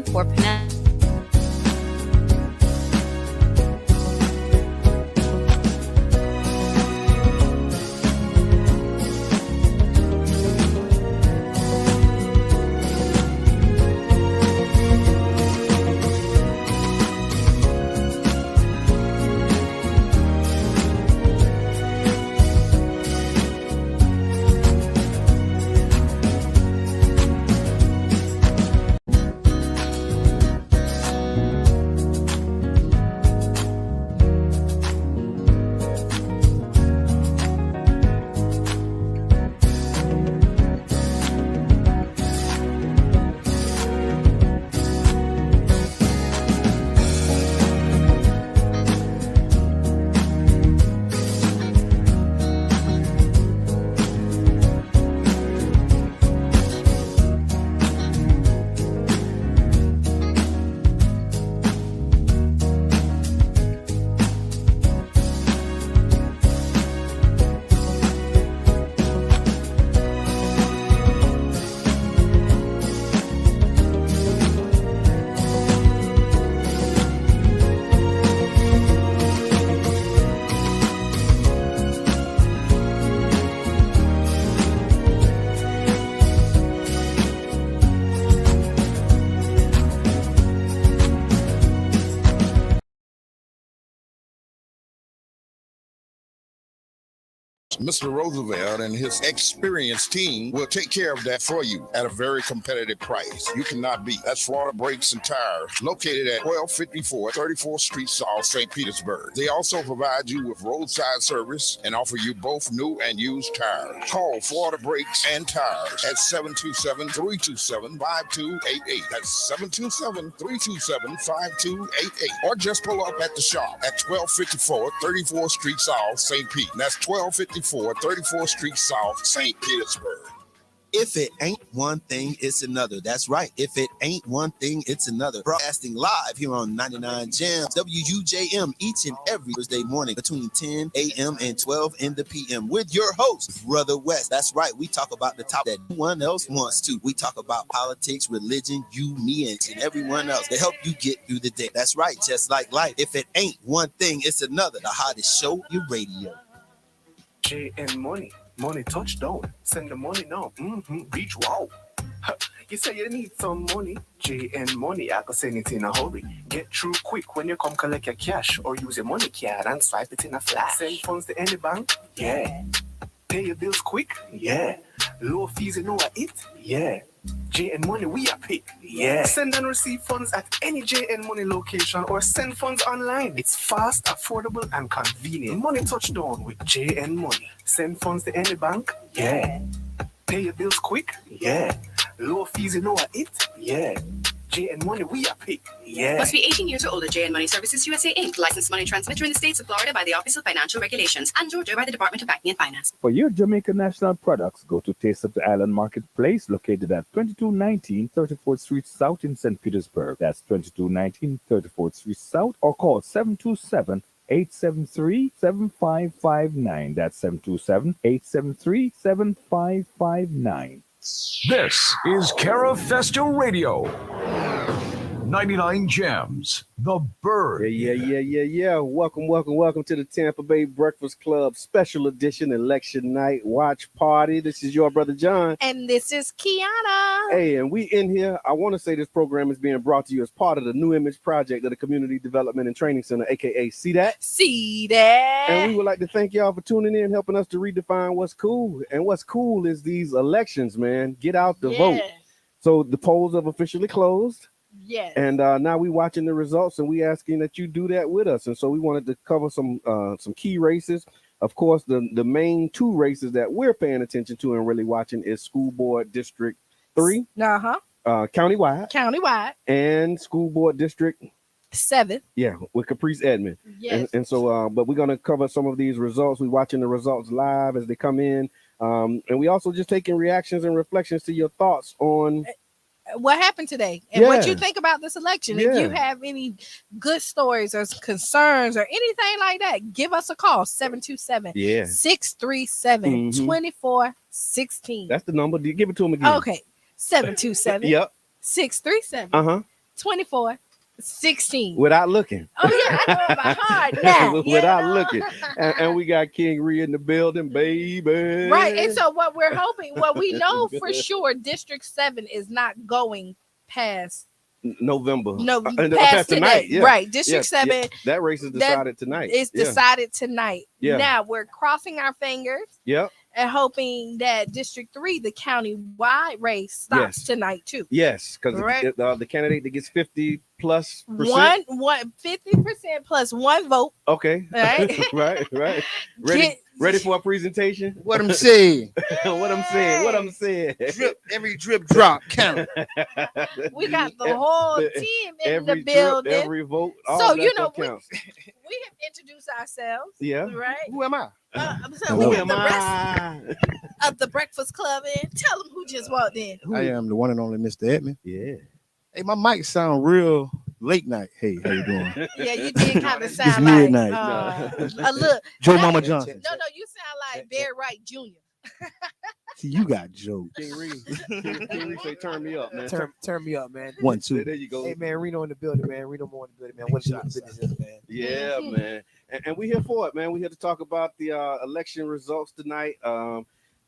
7 for Penelope. Mr. Roosevelt and his experienced team will take care of that for you at a very competitive price. You cannot beat. That's Florida Brakes and Tires, located at 1254 34th Street South, St. Petersburg. They also provide you with roadside service and offer you both new and used tires. Call Florida Brakes and Tires at 727-327-5288. That's 727-327-5288. Or just pull up at the shop at 1254 34th Street South, St. Pete. That's 1254 34th Street South, St. Petersburg. If it ain't one thing, it's another. That's right. If it ain't one thing, it's another. Broadcasting live here on 99 Jams, WUJM, each and every Thursday morning between 10 a.m. and 12 in the p.m. with your host, Brother West. That's right. We talk about the topic that no one else wants to. We talk about politics, religion, you, me, and everyone else to help you get through the day. That's right. Just like life. If it ain't one thing, it's another. The hottest show, your radio. JN Money touchdown. Send the money now. Beach wow. You say you need some money. JN Money, I can send it in a hurry. Get through quick when you come collect your cash or use your money card and swipe it in a flash. Send funds to any bank? Yeah. Pay your bills quick? Yeah. Low fees, you know what it? Yeah. JN Money, we are pick. Yeah. Send and receive funds at any JN Money location or send funds online. It's fast, affordable, and convenient. Money touchdown with JN Money. Send funds to any bank? Yeah. Pay your bills quick? Yeah. Low fees, you know what it? Yeah. JN Money, we are pick. Yeah. Must be 18 years or older. JN Money Services USA Inc. Licensed money transmitter in the states of Florida by the Office of Financial Regulations and Georgia by the Department of Banking and Finance. For your Jamaican national products, go to Taste of the Island Marketplace, located at 2219 34th Street South in St. Petersburg. That's 2219 34th Street South, or call 727-873-7559. That's 727-873-7559. This is Cara Festo Radio. 99 Jams, the bird. Yeah. Welcome to the Tampa Bay Breakfast Club special edition election night watch party. This is your brother John. And this is Kiana. Hey, and we in here. I want to say this program is being brought to you as part of the New Image Project of the Community Development and Training Center, aka CDAT. And we would like to thank y'all for tuning in, helping us to redefine what's cool. And what's cool is these elections, man. Get out the vote. So the polls have officially closed. Yes. And now we watching the results, and we asking that you do that with us. And so we wanted to cover some key races. Of course, the main two races that we're paying attention to and really watching is School Board District 3. Countywide. And School Board District 7. Yeah, with Caprice Edmond. Yes. And so, but we're going to cover some of these results. We're watching the results live as they come in. And we also just taking reactions and reflections to your thoughts on what happened today and what you think about this election. If you have any good stories or concerns or anything like that, give us a call. 727-637-2416. That's the number. Give it to them again. Okay. 727 Yep. 637 24, 16. Without looking. Oh yeah, I know it by heart now. Without Yeah. looking. And we got King Ree in the building, baby. Right. And so what we're hoping, what we know for sure, District 7 is not going past November. past tonight. today. Yeah. Right. District Yeah, 7 yeah. That race is decided tonight. It's decided tonight. Yeah. Now we're crossing our fingers Yep. and hoping that District 3, the county-wide race, stops Yes. tonight too. Yes, because Right. the candidate that gets 50+%. One 50% plus one vote. Okay. Right. right. Get- Ready for a presentation? What I'm saying. What I'm saying. Every drip drop count. We got the whole team in the Every building. drip, every vote. All So, that you stuff know, counts. We have introduced ourselves. Yeah. Right. Who am I? So we got the rest of the Breakfast Club in. Tell them who just walked in. I am the one and only Mr. Edmund. Yeah. Hey, my mic sound real late night. Hey, how you doing? Yeah, you did kind of It's sound like midnight. a look. Joe Mama Johnson. No, you sound like Barry Wright Jr. See, you got jokes. King Ree say, turn me up, man. Turn me up, man. 1, 2. There you go. Hey man, Reno in the building, man. Reno more in the building, man. What is the business is, man? Yeah, man. And we here for it, man. We here to talk about the election results tonight.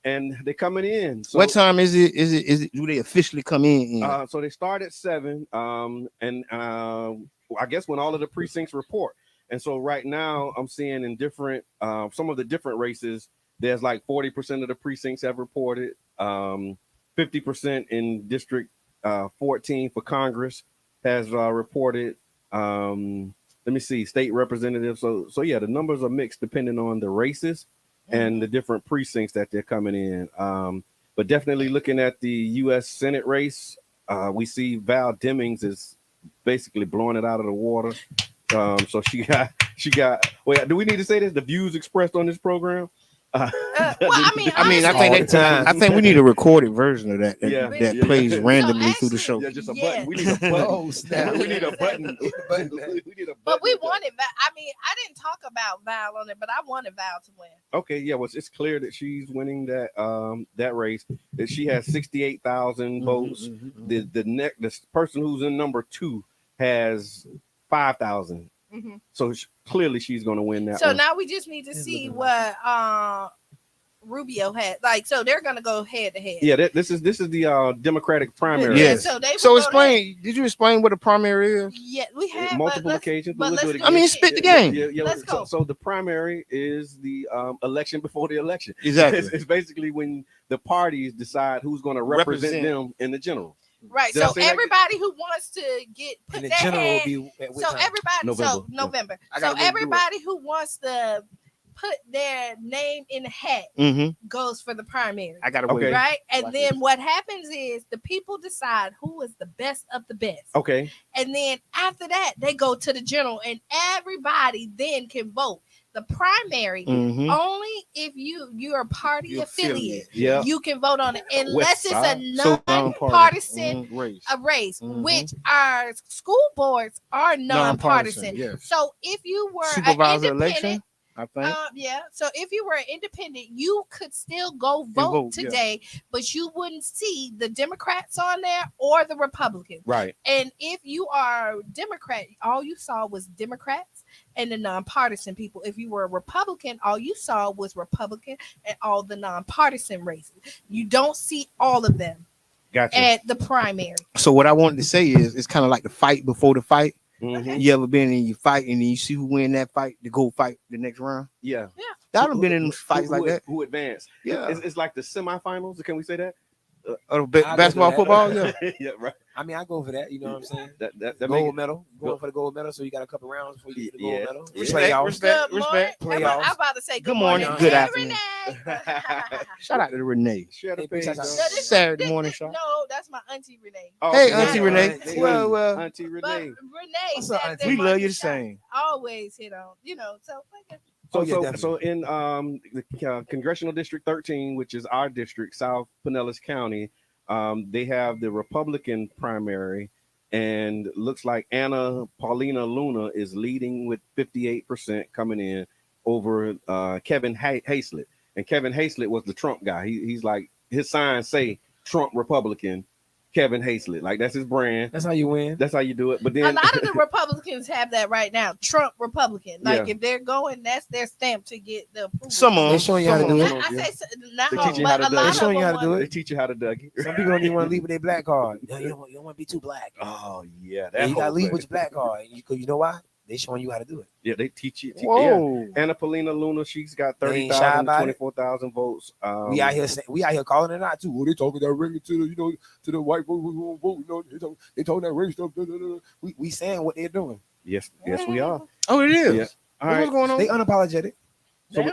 And they're coming in. So, What time is it? Is it? Do they officially come in? so they start at 7. And I guess when all of the precincts report. And so right now I'm seeing in different some of the different races, there's like 40% of the precincts have reported. 50% in District 14 for Congress has reported. Let me see, state representatives. So yeah, the numbers are mixed depending on the races and the different precincts that they're coming in. But definitely looking at the U.S. Senate race, we see Val Demings is basically blowing it out of the water. So she got. Wait, do we need to say this? The views expressed on this program. Well, I mean, I think we need a recorded version of that. That Yeah. plays randomly So through the show. Yeah, just a Yeah. button. We need a button. Oh, snap. We need a button. We need a button. but we wanted Val. I mean, I didn't talk about Val on it, but I wanted Val to win. Okay, yeah, well, it's clear that she's winning that race. That she has 68,000 votes. The person who's in number 2 has 5,000. So clearly she's going to win that. So one. now we just need to see what Rubio had. Like, so they're gonna go head to head. Yeah, this is the Democratic primary. Yes. So they So will go explain. Did you explain what a primary is? Yeah, we have Multiple but let's- occasions. but We'll do let's it go again. I mean, ahead. spit the game. Yeah. Let's go. So the primary is the election before the election. Exactly. It's basically when the parties decide who's going to represent Represent. them in the general. Right. Did I So say that? everybody who wants to get put And the their general head, will be at what so time? everybody November. so November. I So gotta go do it. everybody who wants to put their name in the hat Mm-hmm. goes for the primary. I gotta Okay. wait. Right. And Watch then what happens is the people decide who is the best of the best. Okay. And then after that, they go to the general, and everybody then can vote. The primary, Mm-hmm. only if you're a party You're affiliate, Yeah. you can vote on it, unless it's side. a So non-partisan race. a race, Mhm. which our school boards are non-partisan. Yes. So if you were an Supervisor independent, election. I think. yeah. So if you were an independent, you could still go vote vote, yeah. today, but you wouldn't see the Democrats on there or the Republicans. Right. And if you are Democrat, all you saw was Democrats and the nonpartisan people. If you were a Republican, all you saw was Republican and all the nonpartisan races. You don't see all of them Gotcha. at the primary. So what I wanted to say is, it's kind of like the fight before the fight. Mhm. You ever been in your fight and then you see who win that fight to go fight the next round? Yeah. I've been in fights like that. Who advanced? Yeah. It's like the semifinals. Can we say that? Basketball, football. Yeah. Yeah. Right. I mean, I go for that. You know what I'm saying? That Gold make medal, going for the gold medel. So you got a couple rounds before you get the gold Yeah. medal. Respect, Playoffs. respect. Good morning. Playoffs. I'm about to say Good morning, morning. good Hey, afternoon. Renee. Shout out to Renee. Share the Hey, page. shout out. dog. No, this- Saturday this- morning this- show. No, that's my auntie Renee. Oh, Hey, okay. Auntie Renee. Hey, Well, Auntie But Renee. Renee What's up, said auntie? that we love you the Monkey same. always hit on, so like, Oh, yeah, So in the congressional district 13, which is our district, South Pinellas County, they have the Republican primary, and looks like Anna Paulina Luna is leading with 58% coming in over Kevin Hayslett. And Kevin Hayslett was the Trump guy. He's like, his signs say Trump Republican, Kevin Hazlett. Like that's his brand. That's how you win. That's how you do it. But A then lot of the Republicans have that right now. Trump Republican. Like Yeah. if they're going, that's their stamp to get the approval. Some of They them. showing you how to do it. I say not They all, teach you how but to a do it. lot They of showing you them how to do want- they it. teach you how to Dougie. Some people don't even want to leave with their black card. You don't want to be too black. Oh yeah, Yeah, you whole gotta leave thing. with your black card. You know why? They showing you how to do it. Yeah, they teach you. Yeah. Whoa. Anna Paulina Luna, she's got They ain't shy 30,000, about it. 24,000 votes. We out here calling it out too. Oh, they talking that ring to the to the white folks who won't vote. They talking that race stuff. We saying what they're doing. Yes, we are. Oh, it is. Yeah. All What's right. going on? They unapologetic.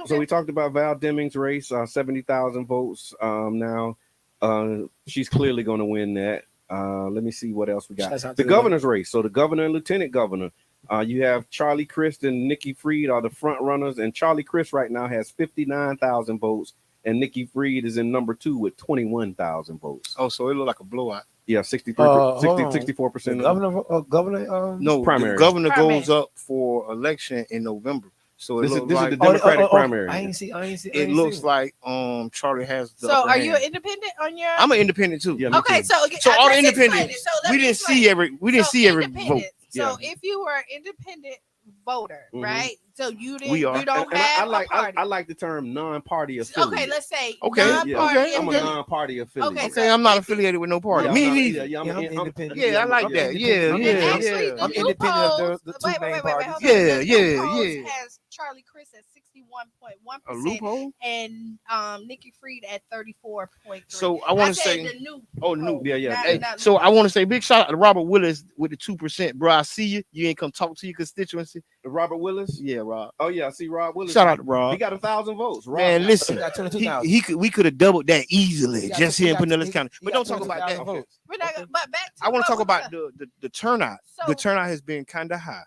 So we talked about Val Demings' race, 70,000 votes. Now, she's clearly going to win that. Let me see what else we got. Shouts out The to governor's race. So the governor and lieutenant governor. You have Charlie Crist and Nikki Fried are the front runners, and Charlie Crist right now has 59,000 votes, and Nikki Fried is in number 2 with 21,000 votes. Oh, so it looked like a blowout. Yeah, 63, hold 60, on. 64%. Governor. No, Primary. the governor Primary. goes up for election in November. So it This is looks like the Democratic primary. I ain't see. it looks like Charlie has the So upper are you hand. an independent on your? I'm an independent too. Yeah, me Okay, too. so So I all the just explained independents, it. So let we me didn't explain see it. every vote. independent. So Yeah. if you were an independent voter, Mhm. right? So you didn't. We are. You don't And have I a party. I like the term non-party affiliate. Okay, let's say Okay, non-party okay, I'm a affiliate. non-party affiliate. Okay, Okay, I'm not affiliated with no party. Yeah, Me I'm not- neither. Yeah, I'm independent. Yeah, I like that. Yeah, independent. yeah, And yeah. actually, the I'm new independent of polls, the two main hold parties. on. Yeah, The yeah, new polls yeah. has Charlie Crist at A 61.1% loophole. and Nikki Fried at 34.3. So I want to said say, the new. oh, new. poll, Yeah, yeah. not- Hey, not so new I poll. want to say big shout out to Robert Willis with the 2%, bro. I see you. You ain't come talk to your constituency. Robert Willis. Yeah, Rob. Oh yeah, I see Rob Willis. Shout out to He Rob. got 1,000 votes. Rob. Man, listen, He got 22,000. we could have doubled that easily He got- just he here in got- Pinellas he- County. he But got don't talk about that. 22,000 votes. We're not, but back to I want to talk what about we're the turnout. So- The turnout has been kind of high.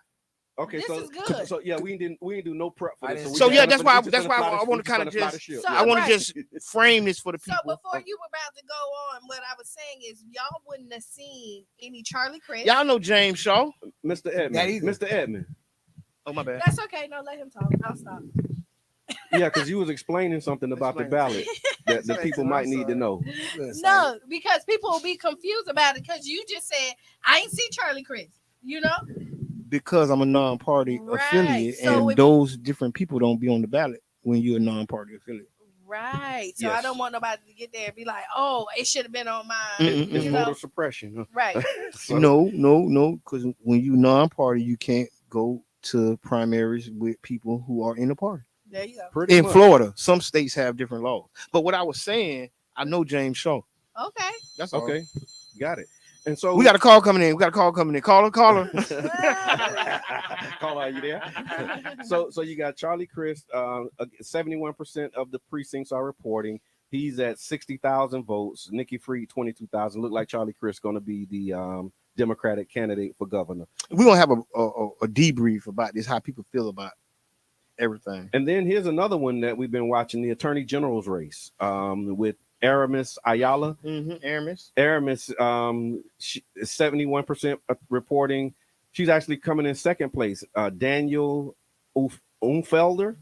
Okay, This so is good. So yeah, we didn't do no prep for I this. didn't we So see just yeah, gonna- that's we why just gonna I fly want to the- kind of just gonna fly just the ship. So- I want Right. to just frame this for the So people. before you were about to go on, what I was saying is y'all wouldn't have seen any Charlie Crist. Y'all know James Shaw. Mr. That Edmond. either. Mr. Edmond. Oh my bad. That's okay. No, let him talk. I'll stop. Yeah, because you was explaining something about the ballot that the people might need to know. No, because people will be confused about it because you just said I ain't see Charlie Crist. You know, Because I'm a non-party Right. affiliate, So and if- those different people don't be on the ballot when you're a non-party affiliate. right? So I Yes. don't want nobody to get there and be like, "Oh, it should have been on mine." Mm-mm. It's You voter know? suppression. Huh? Right. So- No, because when you non-party, you can't go to primaries with people who are in the party. There you go. Pretty In much. Florida, some states have different laws. But what I was saying, I know James Shaw. Okay. That's all. Okay, got it. And so We got a call coming in. Caller. Caller, are you there? So you got Charlie Crist. 71% of the precincts are reporting. He's at 60,000 votes. Nikki Fried 22,000. Look like Charlie Crist going to be the Democratic candidate for governor. We're gonna have a debrief about this, how people feel about everything. And then here's another one that we've been watching: the Attorney General's race with Aramis Ayala. Aramis. Aramis, 71% reporting. She's actually coming in second place. Daniel Umfelder,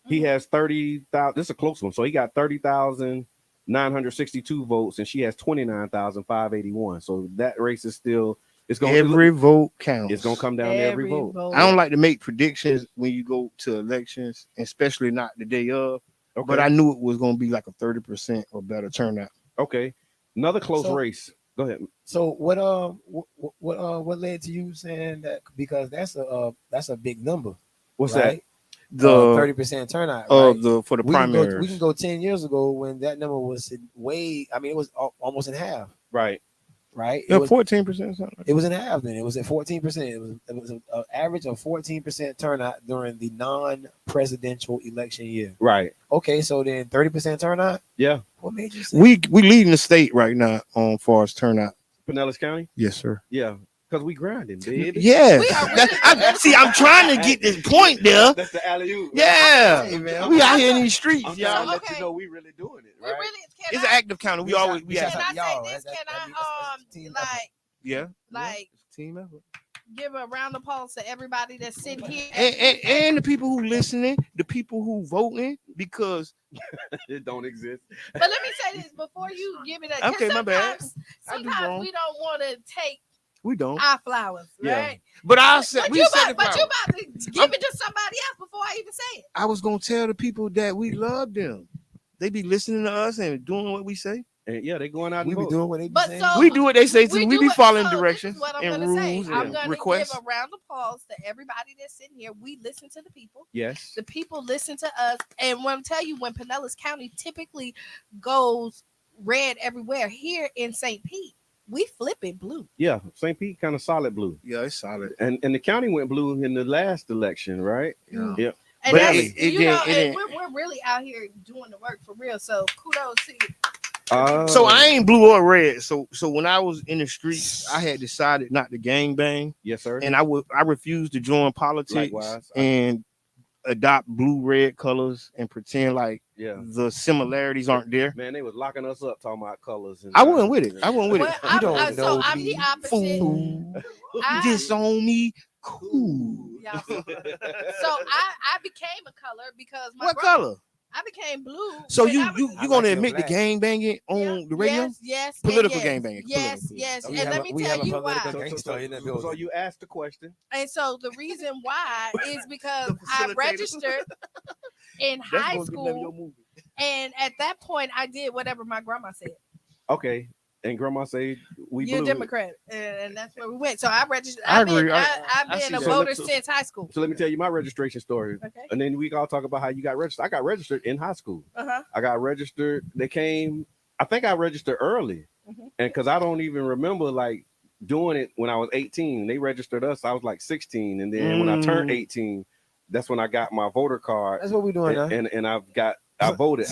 he has 30,000. This is a close one. So he got 30,962 votes, and she has 29,581. So that race is still, it's going Every vote counts. it's going to come down to every vote. I don't like to make predictions when you go to elections, especially not the day of. Okay. But I knew it was going to be like a 30% or better turnout. Okay. Another close So- race. Go ahead. So what led to you saying that? Because that's a big number. What's right? The 30% turnout. of right? the for the we can, primaries. go, we can go 10 years ago when that number was way. I mean, it was almost in half. that? Right. Right. Yeah, It was, 14% something. it was in half then. It was at 14%. It was an average of 14% turnout during the non-presidential election year. Right. Okay, so then 30% turnout. Yeah. What made you say? We leading the state right now on far as turnout. Pinellas County. Yes, sir. Yeah. Because we grinding, baby. Yes. We are I'm trying to get this point there. That's the alley-oop. Yeah. Hey, man, We out here in these streets, I'm y'all. trying to let Okay. you know we really doing it, We right? really It's can. an active county. We always we Shout have Can I out to y'all. say this? That- Can that- I that's team like effort. yeah. like It's team effort. give a round of applause to everybody that's sitting here. And the people who listening, the people who voting, because It don't exist. But let me say this before you give it a Okay, my bad. Sometimes wrong. we don't want to take we don't. our flowers, Yeah. right? But I said But we you said about, it. but you about to give it to somebody else before I even say it. I was gonna tell the people that we love them. They be listening to us and doing what we say. And yeah, they going out We and be vote. doing what they be But saying. so We do what they say too. We do be it- following so this is directions what I'm and gonna say. rules I'm and gonna requests. give a round of applause to everybody that's sitting here. We listen to the people. Yes. The people listen to us, and when I tell you, when Pinellas County typically goes red everywhere, here in St. Pete, we flip it blue. Yeah, St. Pete kind of solid blue. Yeah, it's solid. And the county went blue in the last election, right? Yeah. Yeah. And But that's, it you didn't- know, it and didn't- we're really out here doing the work for real. So kudos to you. So I ain't blue or red. So when I was in the streets, I had decided not to gang bang, Yes, sir. and I refused to join politics Likewise. and adopt blue red colors and pretend like Yeah. the similarities aren't there. Man, they was locking us up talking about colors. And I wasn't with it. I wasn't with Well, it. I'm, don't I, so know I'm me, the opposite. fool. I- Disown me, cool. Yeah. So I became a color because my What grandma- color? I became blue. So when you I was- you I you gonna like admit the black. gang banging on Yeah, the radio? Yes, yes. Political and yes, gang banging. Yes, Political. yes. We And have let a- me we tell have a you political why. gangster in that building. So you asked the question. And so the reason why is because The I facilitator. registered in That's high gonna be the name of your school, movie. and at that point I did whatever my grandma said. Okay. And grandma said we You're a blue. Democrat, and that's where we went. So I registered. I I've been, agree. I've I see been a that. voter So- since high school. So let me tell you my registration story. Okay. And then we all talk about how you got registered. I got registered in high school. Uh-huh. I got registered. They came, I think I registered early. Mhm. And because I don't even remember like doing it when I was 18. They registered us. I was like 16. And then when I turned 18, that's when I got my voter card. That's what we doing now. And I voted.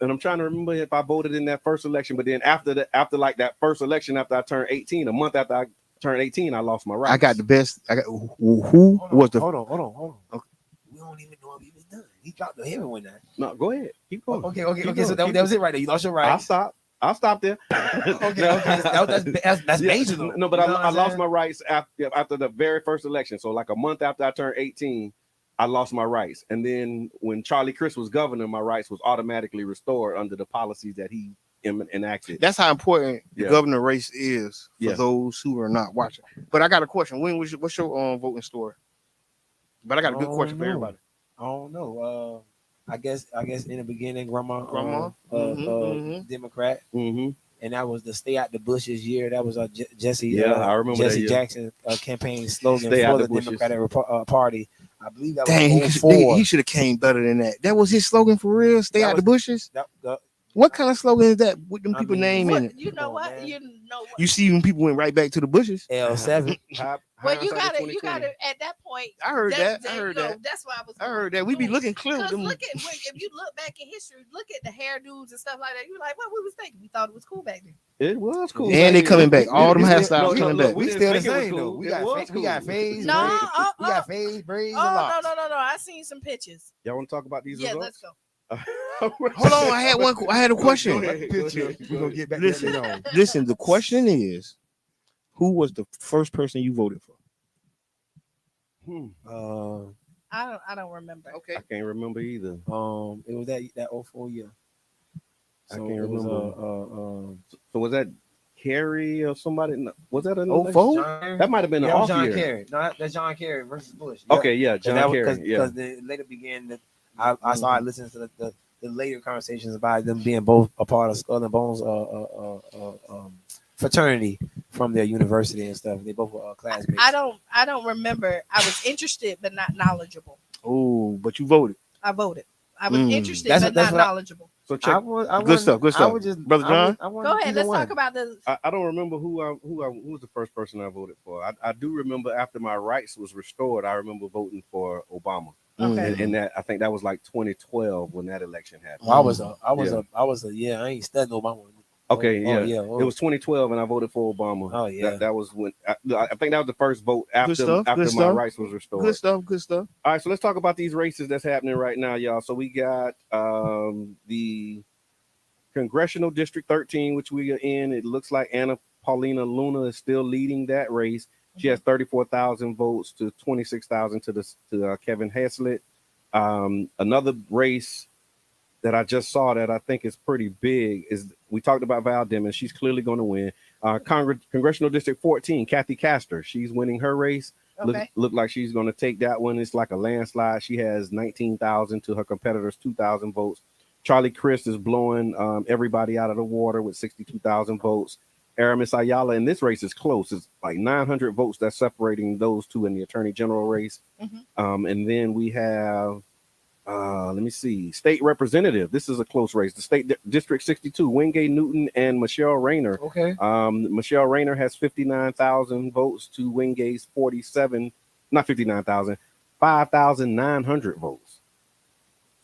And I'm trying to remember if I voted in that first election. But then after like that first election, after I turned 18, a month after I turned 18, I lost my rights. I got the best. I got who was the Hold on. Okay. We don't even know if he was done. He dropped the heaven one night. No, go ahead. Keep going. Okay. Keep So going. that was it right there. You lost your right. I'll stop there. Okay. That's major though. No, but You know I what I'm lost saying? my rights after the very first election. So like a month after I turned 18, I lost my rights. And then when Charlie Crist was governor, my rights was automatically restored under the policies that he enacted. That's how important the Yeah. governor race is for Yeah. those who are not watching. But I got a question. What's your voting story? But I got a good question for everybody. I don't know. I guess in the beginning, grandma, Democrat, Mm-hmm. and that was the "Stay Out the Bushes" year. That was Jesse. Yeah, I remember that Jesse year. Jackson campaign slogan Stay out for the the bushes. Democratic Party. I believe that Dang, was 04. he should have came better than that. That was his slogan for real. Stay That out was- the bushes. That- What kind of slogan is that with them I people mean, name in it? You know on, what? man. You know what? You see when people went right back to the bushes. L7. Well, you gotta. At that point, I heard that. I there heard you go. that. That's why I was. I heard that. We be looking clear with Because them. look at if you look back in history, look at the hairdos and stuff like that. You're like, what we was thinking? We thought it was cool back then. It was cool. And they coming back. All them hairstyles no, coming look, back. We didn't still the think it was same cool. though. We It got was we got cool. phase. No, braids. We got phase braids. and Oh locks. no! I seen some pictures. Y'all want to talk about these Yeah, results? let's go. Hold on, I had a question. Go ahead, go ahead. We're gonna get back Listen, to that later on. listen. The question is, who was the first person you voted for? I don't remember. Okay. I can't remember either. It was that 04 year. I So can't it was, remember. So was that Kerry or somebody? No, was that an Oh, election? four? That might have been an that was off John year. Kerry. No, that's John Kerry versus Bush. Okay, yeah, John Kerry. Yeah. Because they later began that I started listening to the later conversations about them being both a part of Skull and Bones fraternity from their university and stuff. They both were classmates. I don't remember. I was interested but not knowledgeable. Oh, but you voted. I voted. I was Mm. interested That's but what- not that's what I- knowledgeable. So I check. was, Good stuff, good I stuff. was just, Brother John? I Go ahead. Let's talk about the. I don't remember who was the first person I voted for. I do remember after my rights was restored, I remember voting for Obama. Okay. And that I think that was like 2012 when that election happened. I was I ain't studying Obama. Okay, Oh, yeah. yeah. It was 2012 and I voted for Obama. Oh, yeah. That was when I think that was the first vote after stuff, after good my stuff. rights was restored. Good stuff. Good stuff. All right, so let's talk about these races that's happening right now, y'all. So we got the Congressional District 13, which we are in. It looks like Anna Paulina Luna is still leading that race. She has 34,000 votes to 26,000 to Kevin Heslett. Another race that I just saw that I think is pretty big is we talked about Val Demings. She's clearly going to win. Congressional District 14, Kathy Castor. She's winning her race. Okay. Look like she's going to take that one. It's like a landslide. She has 19,000 to her competitors, 2,000 votes. Charlie Crist is blowing everybody out of the water with 62,000 votes. Aramis Ayala, and this race is close. It's like 900 votes that's separating those two in the Attorney General race. And then we have, let me see, State Representative. This is a close race. The State District 62, Wingate Newton and Michelle Rayner. Okay. Michelle Rayner has 59,000 votes to Wingate's 47, not 59,000, 5,900 votes.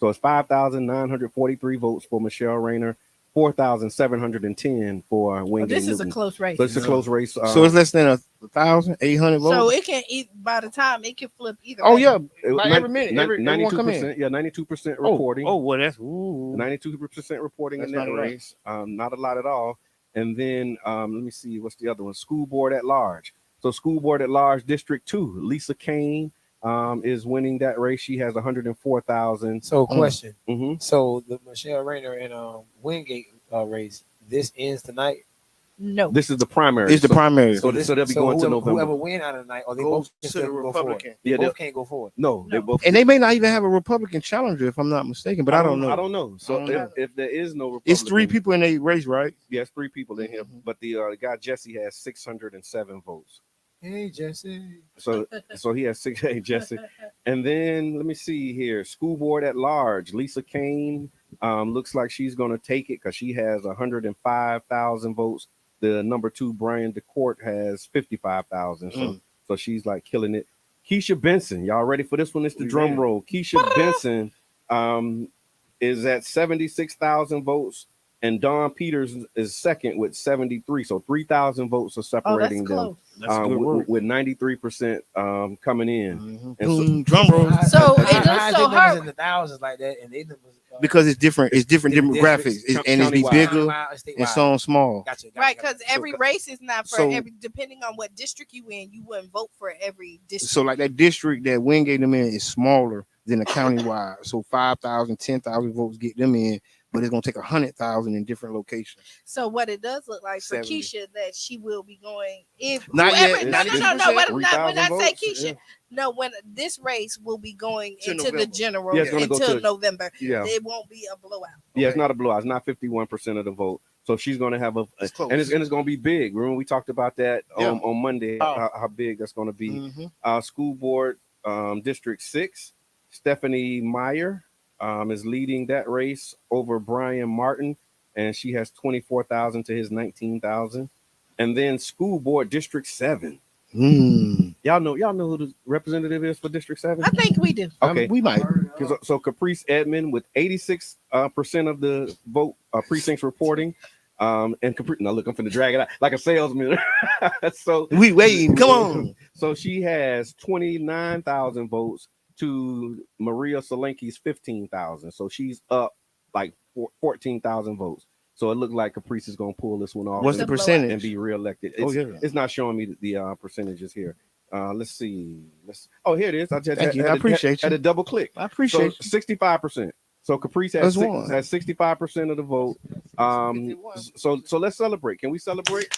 So it's 5,943 votes for Michelle Rayner, 4,710 for Wingate This is a Newton. close race. So it's a close race. So it's less than 1,800 votes. So it can by the time it can flip either Oh way. yeah, like every minute, everyone come in. 92%. Yeah, 92% reporting. Oh, well, that's 92% reporting That's in that not a lot. race. Not a lot at all. And then let me see, what's the other one? School Board at Large. So School Board at Large, District 2, Lisa Kane is winning that race. She has 104,000. So question. Mhm. So the Michelle Rayner and Wingate race, this ends tonight. No. This is the primary. It's the primary. So they'll be going to November. Whoever win out of the night, or they Goes both can to the still go forward. Republican. They Yeah, both they'll- can't go forward. No, they both. And they may not even have a Republican challenger, if I'm not mistaken. But I don't know. I don't know. So I don't know. if there is no Republican, It's 3 people in a race, right? Yes, 3 people in here. But the guy Jesse has 607 votes. Hey Jesse. So he has 6. Hey Jesse. And then let me see here. School Board at Large. Lisa Kane looks like she's going to take it because she has 105,000 votes. The number 2 Brian DeCourt has 55,000. So she's like killing it. Keisha Benson, y'all ready for this one? It's the drum roll. Keisha Benson is at 76,000 votes, and Don Peters is second with 73. So 3,000 votes are separating them. With 93% coming in. And Drum roll. So it How just is so it numbers in her the thousands like that, and they numbers, Because it's different. It's different demographics, districts, and it's be countywide. bigger statewide. and some small. Gotcha. right, because every race is not for so- every. Depending on what district you in, you wouldn't vote for every district. So like that district that Wingate them in is smaller than the countywide. So 5,000, 10,000 votes get them in, but it's gonna take 100,000 in different locations. So what it does look like for 70. Keisha that she will be going if Not whoever, yet, no. When 3,000 I say votes, Keisha, yeah. no, when this race will be going To into November. the general Yeah, it's gonna go until to- November. Yeah. It won't be a blowout. Yeah, it's not a blowout. It's not 51% of the vote. So she's going to have It's close. and it's going to be big. Remember we talked about that Yeah. on Monday, how big that's going to be. Mhm. School Board District 6, Stephanie Meyer is leading that race over Brian Martin, and she has 24,000 to his 19,000. And then School Board District 7. Y'all know who the representative is for District 7? I think we do. Okay. We might. So Caprice Edmond with 86% of the vote precincts reporting. And Caprice, now look, I'm finna drag it out like a salesman. So We waiting. Come on. So she has 29,000 votes to Maria Solanke's 15,000. So she's up like 14,000 votes. So it looked like Caprice is gonna pull this one off. What's the and percentage? be reelected. Oh, It's, yeah. it's not showing me the percentages here. Let's see. Oh, here it is. I just Thank you. I appreciate had you. a double click. I appreciate So 65%. So Caprice That's has one. 65% of the vote. So let's celebrate. Can we celebrate?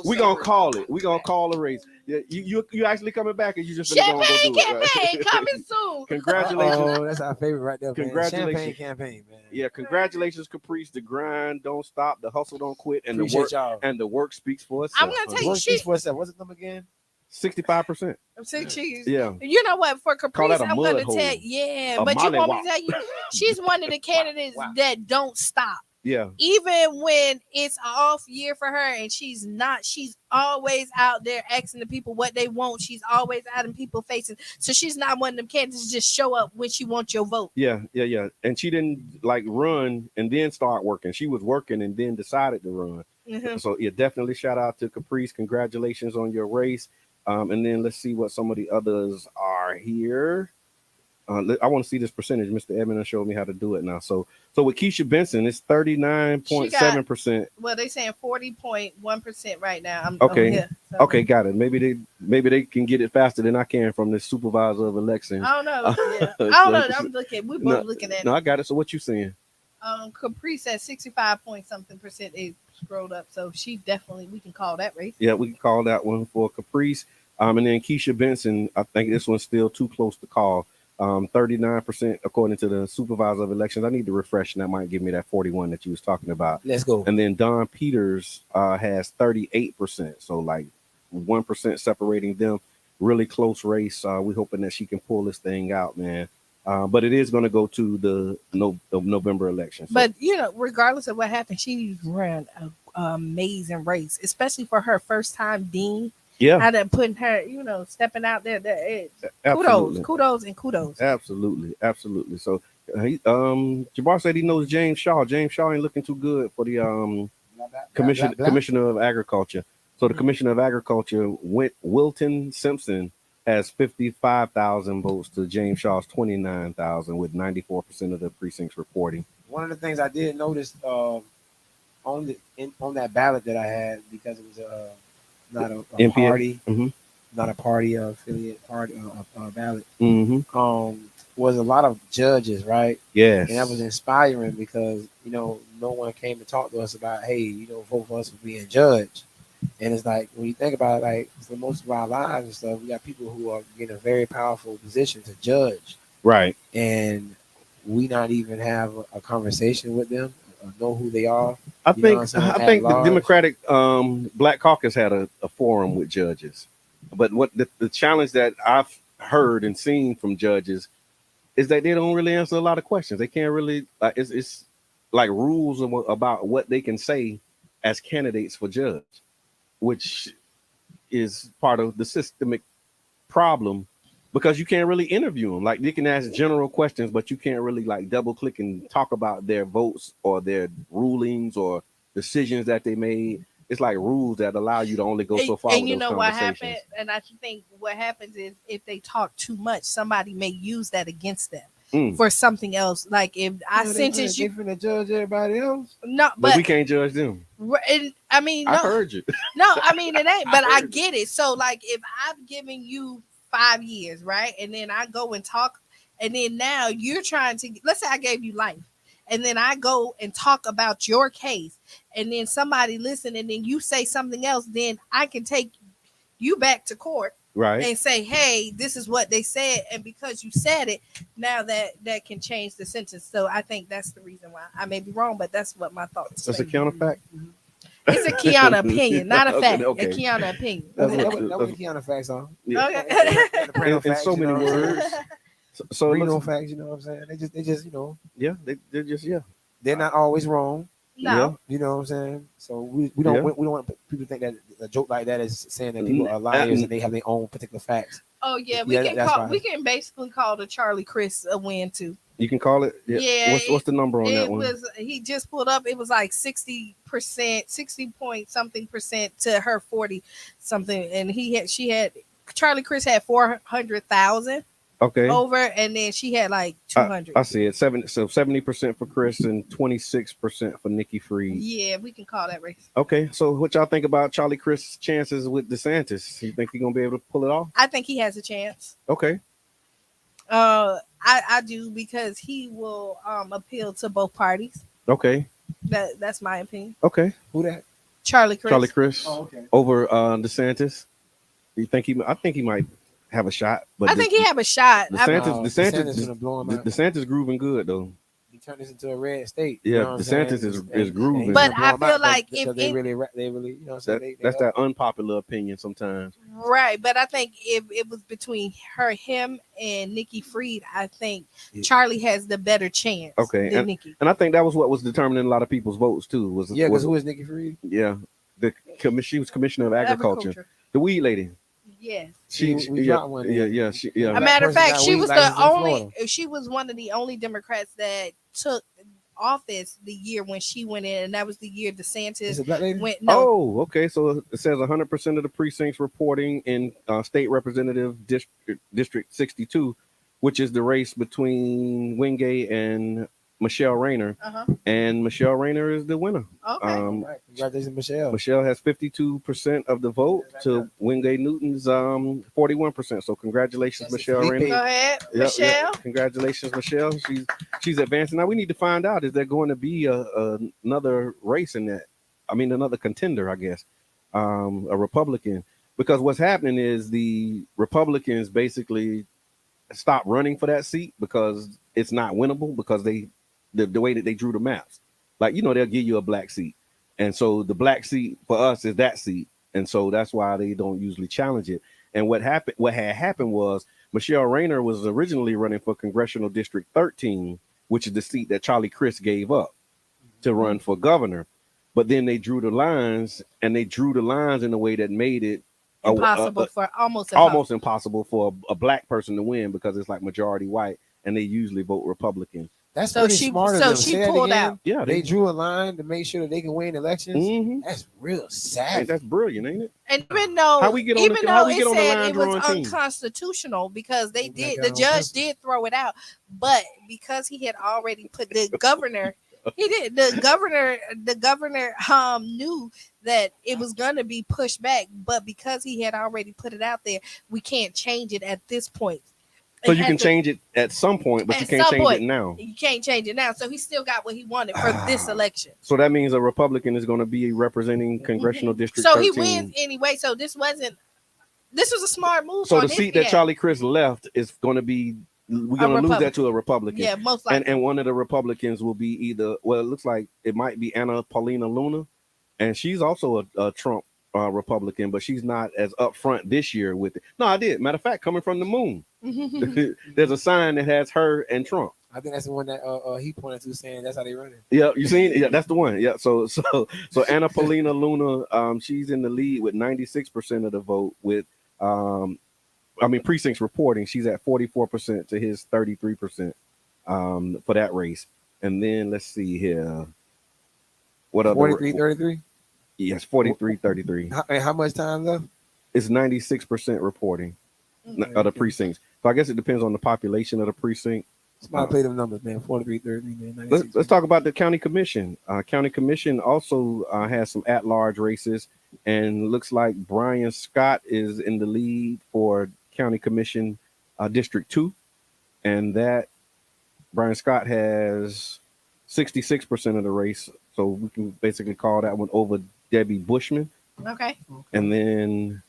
We're gonna call it. We're gonna call a race. Yeah, you actually coming back, and you just gonna go Champagne do it, right? campaign coming soon. Congratulations. Oh, that's our favorite right there, man. Congratulations. Champagne campaign, man. Yeah, congratulations, Caprice. The grind don't stop, the hustle don't quit, and Appreciate the work y'all. and the work speaks for itself. I'm gonna tell you, What she. is for itself? What's the number again? 65%. I'm saying she's. Yeah. You know what? For Call Caprice, that a I'm mud gonna hole. tell. Yeah, A but you want me mollywop. to tell you, she's one of the candidates that don't stop. Yeah. Even when it's an off year for her and she's always out there asking the people what they want. She's always out in people faces. So she's not one of them candidates just show up when she wants your vote. Yeah. And she didn't like run and then start working. She was working and then decided to run. Mhm. So yeah, definitely shout out to Caprice. Congratulations on your race. And then let's see what some of the others are here. I want to see this percentage. Mr. Edmond showed me how to do it now. So with Keisha Benson, it's 39.7%. Well, they saying 40.1% right now. I'm Okay. here, so. Okay, got it. Maybe they can get it faster than I can from the supervisor of elections. I don't know. Yeah. I don't know. I'm looking. We're both looking at it. No, I got it. So what you saying? Caprice at 65 point something percent. It scrolled up, so she definitely, we can call that race. Yeah, we can call that one for Caprice. And then Keisha Benson, I think this one's still too close to call. 39% according to the supervisor of elections. I need to refresh, and that might give me that 41 that you was talking about. Let's go. And then Don Peters has 38%, so like 1% separating them. Really close race. We hoping that she can pull this thing out, man. But it is going to go to the November election. So. But regardless of what happened, she ran an amazing race, especially for her first time dean. Yeah, how to putting her, stepping out there. Kudos. Absolutely. So, Jabbar said he knows James Shaw. James Shaw ain't looking too good for the commissioner of agriculture. So the commissioner of agriculture, Wilton Simpson, has 55,000 votes to James Shaw's 29,000, with 94% of the precincts reporting. One of the things I did notice on that ballot that I had, because it was not a party, not a party affiliate party ballot, was a lot of judges, right? Yes. And that was inspiring because no one came to talk to us about, hey, vote for us for being judged. And it's like, when you think about it, like, for most of our lives and stuff, we got people who are in a very powerful position to judge, right? And we not even have a conversation with them, or know who they are. I think the Democratic Black Caucus had a forum with judges, but what the challenge that I've heard and seen from judges is that they don't really answer a lot of questions. They can't really. It's like rules about what they can say as candidates for judge, which is part of the systemic problem, because you can't really interview them. Like, they can ask general questions, but you can't really like double click and talk about their votes or their rulings or decisions that they made. It's like rules that allow you to only go so far. And you know what happened? And I think what happens is, if they talk too much, somebody may use that against them for something else. Like, if I sentence you, to judge everybody else. No, but we can't judge them. And I mean, I heard you. No, I mean, it ain't. But I get it. So, like, if I'm giving you 5 years, right, and then I go and talk, and then now you're trying to, let's say I gave you life, and then I go and talk about your case, and then somebody listen, and then you say something else, then I can take you back to court, right, and say, hey, this is what they said, and because you said it, now that can change the sentence. So I think that's the reason why. I may be wrong, but that's what my thoughts. That's a counterfact. It's a Kiana opinion, not a fact. Okay. A Kiana opinion. That's what Kiana facts on. Yeah. Okay. In so many words. So Reno facts, you know what I'm saying? They just yeah, they're just they're not always wrong. No. You know what I'm saying? So we don't want people to think that a joke like that is saying that people are liars and they have their own particular facts. Oh yeah, we can basically call the Charlie Chris a win too. You can call it. Yeah. What's the number on that one? He just pulled up. It was like 60%, 60 point something percent to her 40 something, and Charlie Chris had 400,000. Okay. Over, and then she had like 200. I see it. 70% for Chris and 26% for Nikki Fried. Yeah, we can call that race. Okay, so what y'all think about Charlie Chris' chances with DeSantis? You think he's gonna be able to pull it off? I think he has a chance. Okay. I do, because he will appeal to both parties. Okay. That's my opinion. Okay. Who that? Charlie Chris. Charlie Chris. Oh, okay. Over DeSantis. You think I think he might have a shot, but I think he have a shot. DeSantis gonna blow him out. DeSantis grooving good though. He turned this into a red state. Yeah, you know DeSantis is grooving. But I feel like if they really, you know, that's that unpopular opinion sometimes. Right, but I think if it was between him and Nikki Fried, I think Charlie has the better chance. Okay, than Nikki. And I think that was what was determining a lot of people's votes too. Because who is Nikki Fried? Yeah, she was commissioner of agriculture. The weed lady. Yes. She got one. Yeah. A matter of fact, she was she was one of the only Democrats that took office the year when she went in, and that was the year DeSantis went. No. Oh, okay. So it says 100% of the precincts reporting in state representative district 62 which is the race between Wingate and Michelle Rayner, and Michelle Rayner is the winner. Okay. Right. Congratulations, Michelle. Michelle has 52% of the vote to Wingate Newton's 41%. So congratulations, Michelle Rayner. Go ahead, Yep, Michelle. yep. Congratulations, Michelle. She's advancing. Now we need to find out, is there going to be another race in that? I mean, another contender, I guess, a Republican. Because what's happening is the Republicans basically stop running for that seat because it's not winnable, because the way that they drew the maps. Like, they'll give you a black seat. And so the black seat for us is that seat. And so that's why they don't usually challenge it. And what had happened was Michelle Rayner was originally running for Congressional District 13, which is the seat that Charlie Crist gave up to run for governor. But then they drew the lines, and they drew the lines in a way that made it almost impossible for a black person to win, because it's like majority white, and they usually vote Republican. That's So pretty she- smart of so them. she Say that pulled again. out. Yeah, They drew a line to make sure that they can win elections. Mhm. That's real Hey, savage. that's brilliant, ain't it? And even though How we get on even the- though how we it get on the said line it was drawing team? unconstitutional, because they Like did, that the on judge purpose. did throw it out, but because he had already put the governor, the governor knew that it was going to be pushed back, but because he had already put it out there, we can't change it at this point. So It you had can to- change it at some point, but you At can't some change point. it now. You can't change it now, so he still got what he wanted for this election. So that means a Republican is going to be representing Congressional District So 13. he wins anyway. So this was a smart move. So on the his seat that behalf. Charlie Crist left is going to be, we're going to lose that to a Republican. Yeah, most likely. And one of the Republicans will be either, well, it looks like it might be Anna Paulina Luna, and she's also a Trump Republican, but she's not as upfront this year with it. No, I did. Matter of fact, coming from the moon, there's a sign that has her and Trump. I think that's the one that he pointed to, saying that's how they run it. Yeah, you seen it? Yeah, that's the one. Yeah, so Anna Paulina Luna, she's in the lead with 96% of the vote. With precincts reporting, she's at 44% to his 33% for that race. And then let's see here. What other? 43-33? Yes, 43-33. How much time left? It's 96% reporting of the precincts. So I guess it depends on the population of the precinct. Somebody play them numbers, man. 43-33, man. Let's talk about the county commission. County commission also has some at-large races, and looks like Brian Scott is in the lead for county commission District 2, and that Brian Scott has 66% of the race. So we can basically call that one over Debbie Bushman. Okay. And then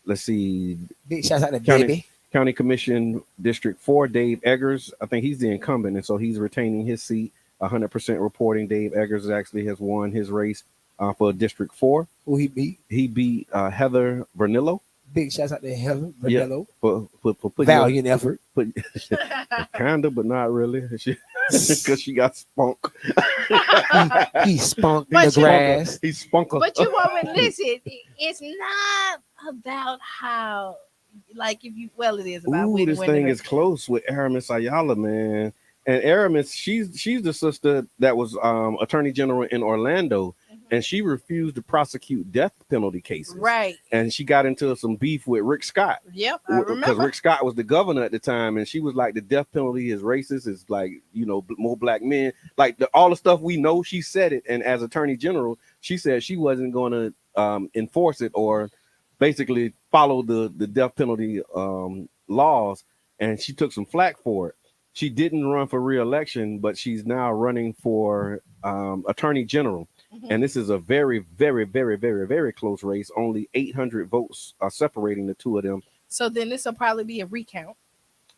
let's see. Big shout out to Debbie. County Commission District 4, Dave Eggers. I think he's the incumbent, and so he's retaining his seat. 100% reporting. Dave Eggers actually has won his race for District 4. Who he beat? He beat Heather Vernillo. Big shout out to Heather Yeah, Vernillo. for putting Valiant effort. Kind of, but not really. Because she got spunk. He spunked in But the you- grass. He spunk her. But you won't listen. It's not about how, like, if you, well, it is about Ooh, winning, this winning, thing winning. is close with Aramis Ayala, man. And Aramis, she's the sister that was attorney general in Orlando, and she refused to prosecute death penalty cases. Right. And she got into some beef with Rick Scott. Yep, I Because remember. Rick Scott was the governor at the time, and she was like, the death penalty is racist. It's like, more black men. Like all the stuff we know, she said it. And as attorney general, she said she wasn't going to enforce it or basically follow the death penalty laws. And she took some flack for it. She didn't run for re-election, but she's now running for attorney general. And this is a very, very, very, very, very close race. Only 800 votes are separating the two of them. So then this will probably be a recount.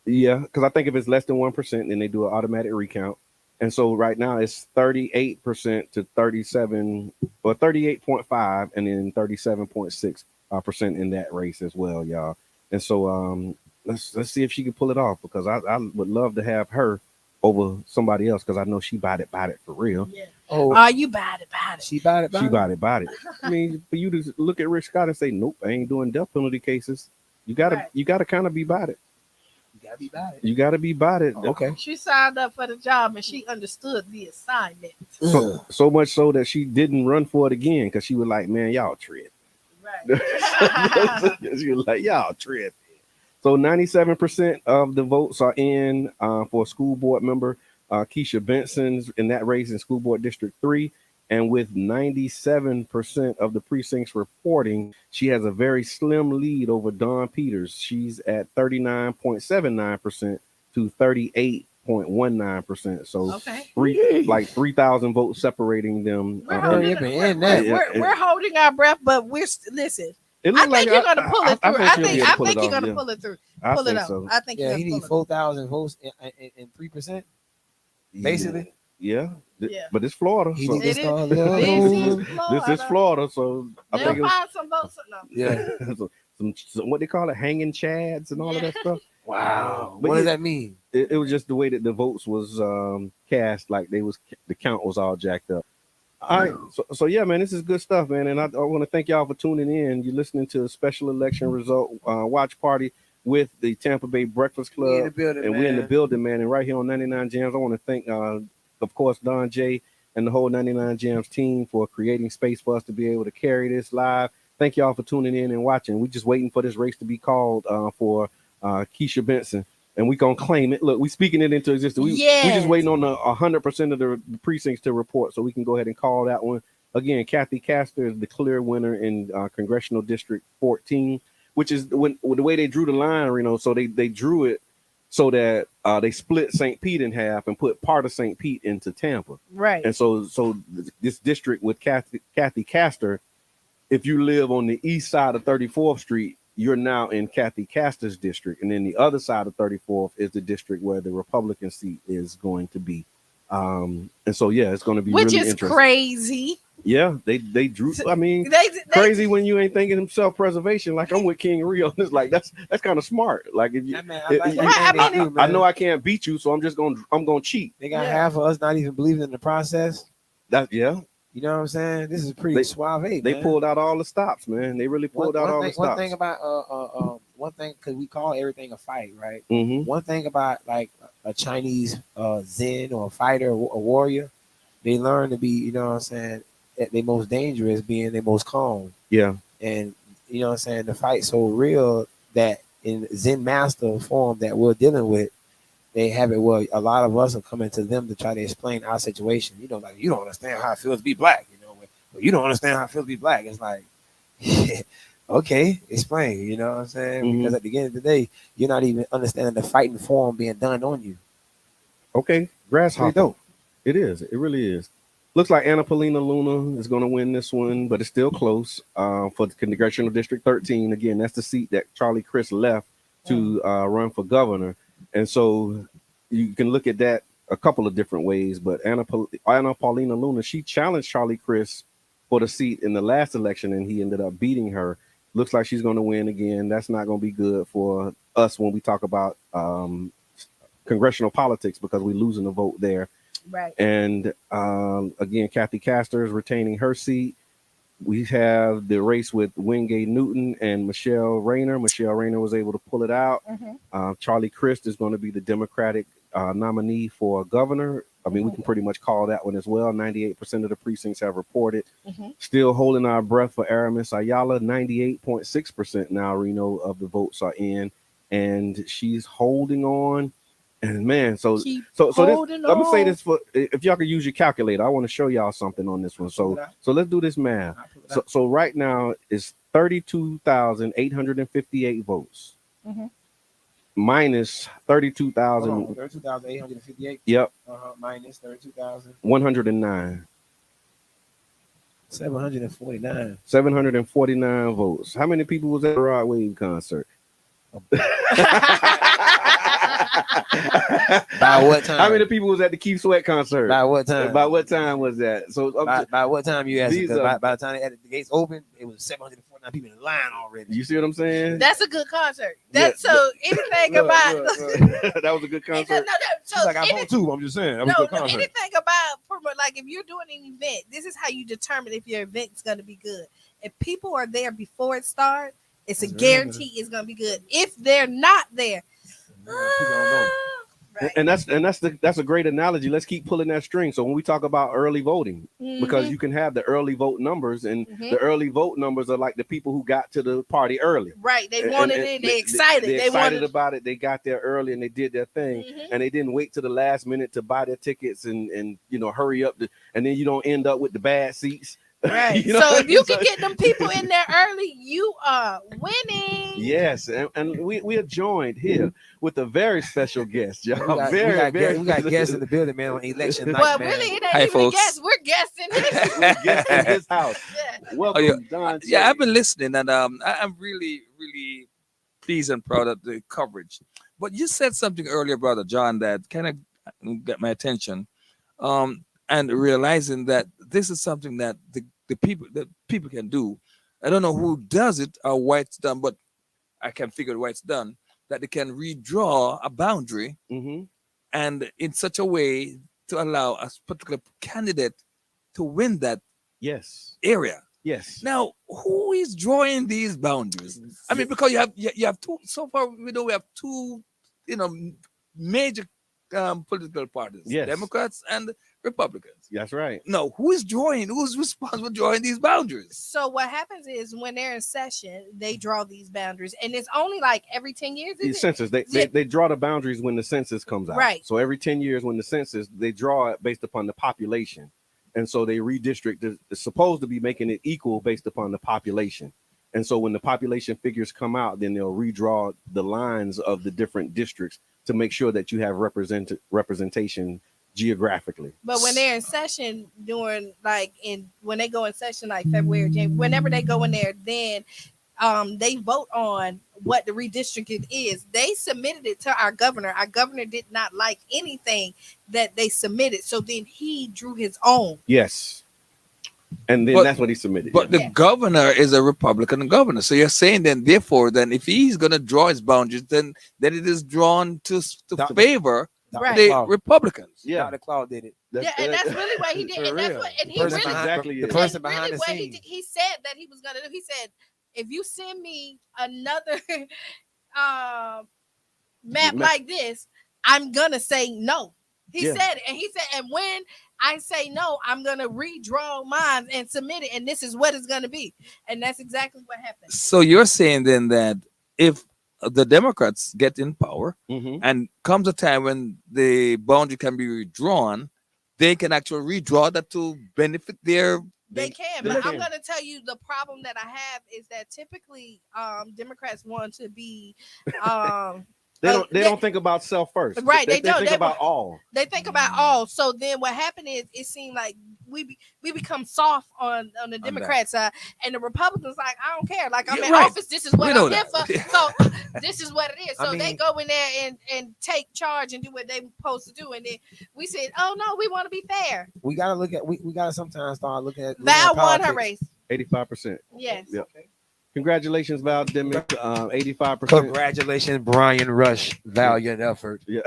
Yeah, because I think if it's less than 1%, then they do an automatic recount. And so right now it's 38% to 37, or 38.5, and then 37.6% in that race as well, y'all. And so let's see if she can pull it off, because I would love to have her over somebody else, because I know she bought it for real. Yeah. Oh, You bought it. she bought it. She bought it. I mean, for you to look at Rick Scott and say, nope, I ain't doing death penalty cases. You gotta kind of be about it. You gotta be about it. You gotta be about it. Okay. She signed up for the job and she understood the assignment. So much so that she didn't run for it again, because she was like, man, y'all tread. Right. She was like, y'all tread. So 97% of the votes are in for school board member Keisha Benson's in that race in School Board District 3. And with 97% of the precincts reporting, she has a very slim lead over Dawn Peters. She's at 39.79% to 38.19%. So Okay. 3,000 votes separating them. We're holding our breath, but listen. It I looked think like you're gonna pull it through. I think you're off, gonna yeah. pull it through. I Pull it think out. so. I think Yeah, you're he gonna needs pull it. 4,000 votes in 3%. Basically. Yeah. Yeah. But it's Florida. He So. needs to start This is This is Florida, so I They'll think it was, find some votes. No. Yeah. some what they call it, hanging chads and all of that stuff. Wow. But What does yeah, that mean? It was just the way that the votes was cast, like the count was all jacked up. All right, so yeah, man, this is good stuff, man, and I want to thank y'all for tuning in. You're listening to a special election result watch party with the Tampa Bay Breakfast Club, We in the building, and we're in the man. building, man, and right here on 99 Jams. I want to thank, of course, Don J and the whole 99 Jams team for creating space for us to be able to carry this live. Thank y'all for tuning in and watching. We're just waiting for this race to be called for Keisha Benson. And we gonna claim it. Look, we speaking it into existence. We just waiting on the 100% of the precincts to report, so we can go ahead and call that one. Again, Kathy Castor is the clear winner in Congressional District 14, which is the way they drew the line, Reno. So they drew it so that they split St. Pete in half and put part of St. Pete into Tampa. Right. And so this district with Kathy Castor, if you live on the east side of 34th Street, you're now in Kathy Castor's district, and then the other side of 34th is the district where the Republican seat is going to be. And so yeah, it's going to be Which really is interesting. Crazy. Yeah, they drew. I mean, They crazy when you ain't thinking of self-preservation. Like I'm with King Rio. It's like that's kind of smart. Like if you, I know I can't beat you, so I'm gonna cheat. They got half of us not even believing in the process. You know what I'm saying? This is pretty suave. They pulled out all the stops, man. They really pulled out all the stops. One thing about because we call everything a fight, right? Mm-hmm. One thing about like a Chinese Zen or a fighter or a warrior, they learn to be, you know what I'm saying, at their most dangerous being their most calm. Yeah. And you know what I'm saying, the fight so real that in Zen master form that we're dealing with, they have it where a lot of us are coming to them to try to explain our situation. You know, like you don't understand how it feels to be black. You know, you don't understand how it feels to be black. It's like, okay, explain. You know what I'm saying? Mm-hmm. Because at the end of the day, you're not even understanding the fighting form being done on you. Okay, grasshopper. Pretty dope. It is. It really is. Looks like Anna Paulina Luna is going to win this one, but it's still close for the Congressional District 13. Again, that's the seat that Charlie Crist left to run for governor. And so you can look at that a couple of different ways. But Anna Paulina Luna, she challenged Charlie Crist for the seat in the last election, and he ended up beating her. Looks like she's going to win again. That's not going to be good for us when we talk about congressional politics because we're losing the vote there. Right. And again, Kathy Castor is retaining her seat. We have the race with Wingate Newton and Michelle Rayner. Michelle Rayner was able to pull it out. Mm-hmm. Charlie Crist is going to be the Democratic nominee for governor. I mean, we can pretty much call that one as well. 98% of the precincts have reported. Mm-hmm. Still holding our breath for Aramis Ayala. 98.6% now, Reno, of the votes are in. And she's holding on. And man, so this, I'm gonna say this for if y'all could use your calculator. I want to show y'all something on this one. So let's do this math. So right now it's 32,858 votes. Mm-hmm. Minus 32,000. 32,858. Yep. Minus 32,000. 109. 749. 749 votes. How many people was at the Rod Wave concert? By what time? How many people was at the Keith Sweat concert? By what time? By what time was that? So by what time you asked? By the time the gates opened, it was 749 people in line already. You see what I'm saying? That's a good concert. Anything about that was a good concert. She's like, I'm home too. I'm just saying. That was a good concert. Anything about like if you're doing an event, this is how you determine if your event's going to be good. If people are there before it starts, it's a guarantee it's going to be good. If they're not there, Right. And that's a great analogy. Let's keep pulling that string. So when we talk about early voting, because you can have the early vote numbers, and the early vote numbers are like the people who got to the party early. Right. They wanted it. They excited. They They excited wanted about it. They got there early and they did their thing, and they didn't wait to the last minute to buy their tickets and hurry up. And then you don't end up with the bad seats. Right. You know? So if you can get them people in there early, you are winning. Yes, and we are joined here with a very special guest, y'all. We got guests in the building, man, on election night. But man. really, it ain't Hi, even folks. guests. We're guests in his We're guests in his house. Yeah. Welcome, Don. Yeah, I've been listening, and I'm really, really pleased and proud of the coverage. But you said something earlier, Brother John, that kind of got my attention, and realizing that this is something that the people can do. I don't know who does it or why it's done, but I can figure why it's done. That they can redraw a boundary, and in such a way to allow a particular candidate to win that area. Yes. Now, who is drawing these boundaries? I mean, because you have two. So far, we know we have two, major political parties: Democrats and Republicans. That's right. Now, who's responsible for drawing these boundaries? So what happens is when they're in session, they draw these boundaries, and it's only like every 10 years. The census, they draw the boundaries when the census comes out. Right. So every 10 years when the census, they draw it based upon the population. And so they redistrict. It's supposed to be making it equal based upon the population. And so when the population figures come out, then they'll redraw the lines of the different districts to make sure that you have representation geographically. But when they're in session when they go in session like February, January, whenever they go in there, then they vote on what the redistricting is. They submitted it to our governor. Our governor did not like anything that they submitted, so then he drew his own. Yes. And then that's what he submitted. But the governor is a Republican governor. So you're saying then, therefore, then if he's going to draw his boundaries, then it is drawn to favor the Republicans. Yeah, Dr. Claude did it. And that's really what he did. And that's what, and he really, the person behind the scenes. He said that he was going to do. He said, if you send me another map like this, I'm gonna say no. He said, and when I say no, I'm gonna redraw mine and submit it, and this is what it's gonna be. And that's exactly what happened. So you're saying then that if the Democrats get in power and comes a time when the boundary can be redrawn, they can actually redraw that to benefit their. They can, but I'm gonna tell you the problem that I have is that typically Democrats want to be they don't think about self first. Right. They don't think about all. They think about all. So then what happened is it seemed like we become soft on the Democrat side, and the Republicans like, I don't care. Like, I'm in office. This is what I'm here for. So this is what it is. So they go in there and take charge and do what they're supposed to do. And then we said, oh no, we want to be fair. We gotta look at we gotta sometimes start looking at Val won her race. 85%. Yes. Yep. Congratulations, Val Demick. 85%. Congratulations, Brian Rush. Valiant effort. Yeah.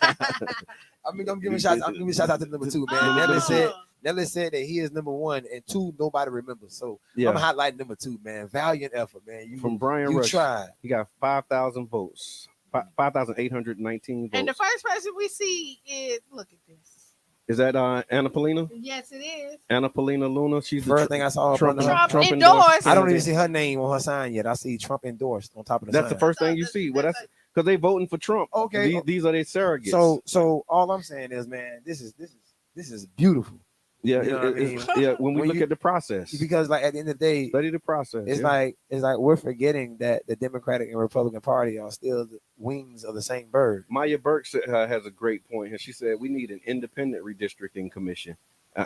I mean, I'm giving shots out to number 2, man. Nelly said that he is number 1, and 2 nobody remembers. So I'm highlighting number 2, man. Valiant effort, man. From Brian Rush. Tried. He got 5,000 votes. 5,819 votes. And the first person we see is, look at this. Is that Anna Polina? Yes, it is. Anna Polina Luna. She's the first thing I saw. Trump endorsed. I don't even see her name on her sign yet. I see Trump endorsed on top of the That's sign. the first thing you see. Well, that's because they voting for Trump. Okay, these are their surrogates. So all I'm saying is, man, this is beautiful. Yeah, you know what I mean? Yeah. When we look at the process, because like at the end of the day, study the process. It's like we're forgetting that the Democratic and Republican Party are still the wings of the same bird. Maya Burke has a great point here. She said we need an independent redistricting commission,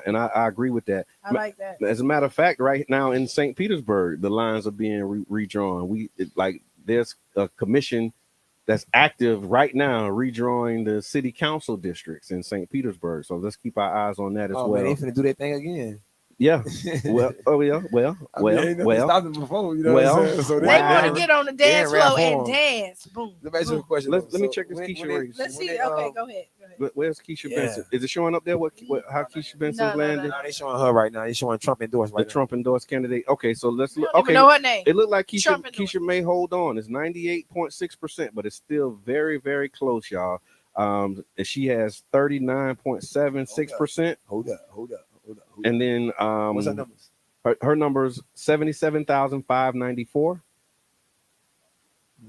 and I agree with that. I like that. As a matter of fact, right now in St. Petersburg, the lines are being redrawn. There's a commission that's active right now, redrawing the city council districts in St. Petersburg. So let's keep our eyes on that as well. Man, they finna do their thing again. Yeah. Well. Stop them before, you know. So they want to get on the dance floor and dance. Boom. Let me ask you a question. Let me check this Keisha race. Let's see. Okay, go ahead. Where's Keisha Benson? Is it showing up there? How Keisha Benson's landed? No, they showing her right now. They showing Trump endorsed. The Trump endorsed candidate. Okay, so let's look. Okay, know her name. It looked like Keisha may hold on. It's 98.6%, but it's still very, very close, y'all. And she has 39.76%. Hold up. And then What's her numbers? Her numbers 77,594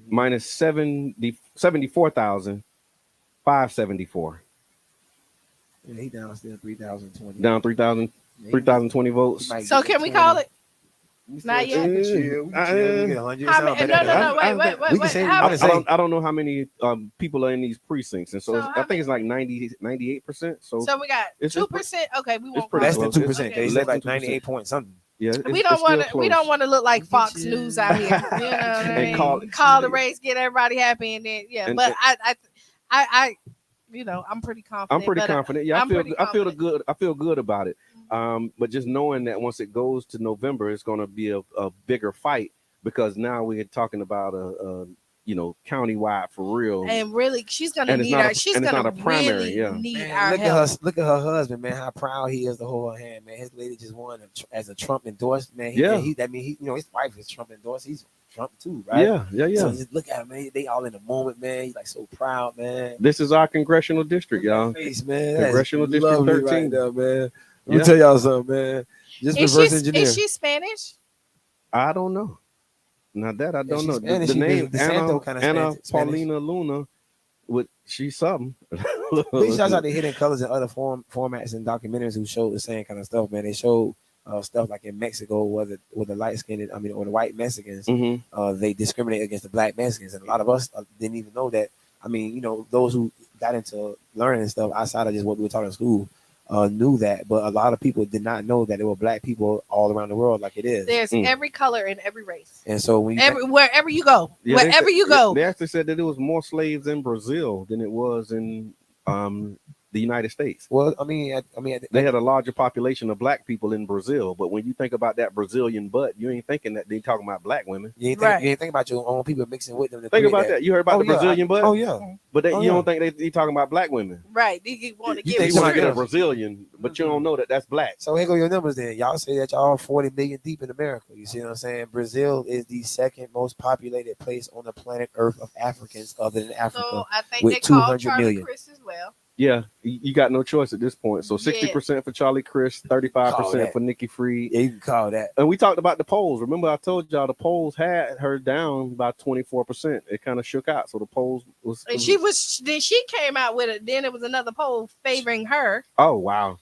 minus 74,574. Yeah, he down still 3,020. Down 3,020 votes. So can we call it? Not yet. We get 100. How many- no, wait. I don't know how many people are in these precincts, and so, So I think it's like 98%. So So we got it's 2%. Okay, we won't. pretty Less call than it. 2%. Okay. They said like 98 point something. yeah, We don't want to. We don't want to look like Fox News out here. You know what I And mean? call- the race, get everybody happy, and then And- but I, you know, I'm pretty confident. I'm pretty but, confident. Yeah, I'm pretty I feel confident. good. I feel good about it. But just knowing that once it goes to November, it's going to be a bigger fight, because now we're talking about a countywide for real. And really, she's gonna And it's need not our. a- She's and it's gonna not a primary, really yeah. need Man, our look help. at her. Look at her husband, man. How proud he is to hold her hand, man. His lady just won as a Trump endorsed, man. Yeah. His wife is Trump endorsed. He's Trump too, right? Yeah. So just look at him, man. They all in the moment, man. He's like so proud, man. This is our congressional district, y'all. Face, man. That's Congressional District lovely 13. right there, man. Let me Yeah. tell y'all something, man. Just reverse engineer. Is she Spanish? I don't know. Now that I don't she's know. Spanish. The She name DeSanto kinda Anna Spanish. Paulina Luna, she's something. Big shouts out to Hidden Colors and other formats and documentaries who showed the same kind of stuff, man. They showed stuff like in Mexico where the light skinned, or the white Mexicans, they discriminate against the black Mexicans, and a lot of us didn't even know that. I mean, those who got into learning and stuff outside of just what we were taught in school knew that, but a lot of people did not know that there were black people all around the world like it is. There's every color in every race. And so when you Wherever you go, wherever you go, They actually said that there was more slaves in Brazil than it was in the United States. Well, I mean, they had a larger population of black people in Brazil, but when you think about that Brazilian butt, you ain't thinking that they talking about black women. You ain't think about your own people mixing with them. Think about that. You heard about the Brazilian butt? Oh yeah. But you don't think they talking about black women. right? You want to You give think it want to to get a Brazilian, but you don't know that that's black. So here go your numbers then. Y'all say that y'all 40 million deep in America. You see what I'm saying? Brazil is the second most populated place on the planet Earth of Africans other than Africa. So I think with they called 200 Charlie million. Chris as well. Yeah, you got no choice at this point. So 60% for Charlie Chris, 35% for Nikki Freed. Yeah, you can call that. And we talked about the polls. Remember, I told y'all the polls had her down by 24%. It kind of shook out. So the polls was. And then she came out with it. Then it was another poll favoring her. Oh wow.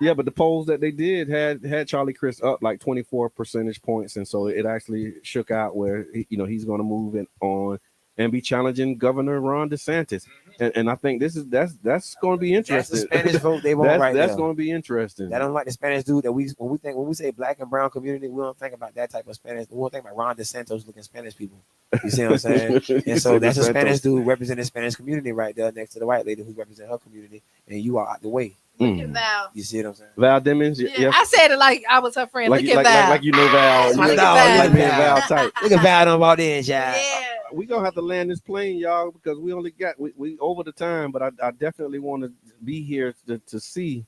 Yeah, but the polls that they did had Charlie Chris up like 24 percentage points, and so it actually shook out where he's going to move it on and be challenging Governor Ron DeSantis. And I think that's going to be interesting. That's the Spanish vote they want right That's now. going to be interesting. That don't like the Spanish dude that when we say black and brown community, we don't think about that type of Spanish. We don't think about Ron DeSantos looking Spanish people. You see what I'm saying? And so that's a Spanish dude representing the Spanish community right there next to the white lady who represents her community, and you are out the way. Look at Val. You see what I'm saying? Val Demings, Yeah, I said it like I was her friend. like, Look at like, Val. like you know Val. Look You at know, Val. like me and Val tight. Look at Val on about in, child. Yeah. We gonna have to land this plane, y'all, because we only got we over the time, but I definitely want to be here to see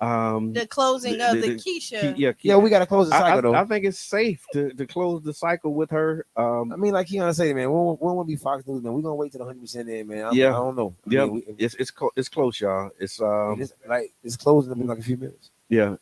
The closing of the Keisha. Yeah, we gotta close the cycle though. I think it's safe to close the cycle with her. I mean, like Keon said, man, when will be Fox News, man? We're gonna wait till 100% in, man. I don't know. Yeah, I mean, it's close, y'all. It's it's closing in like a few minutes. Yeah,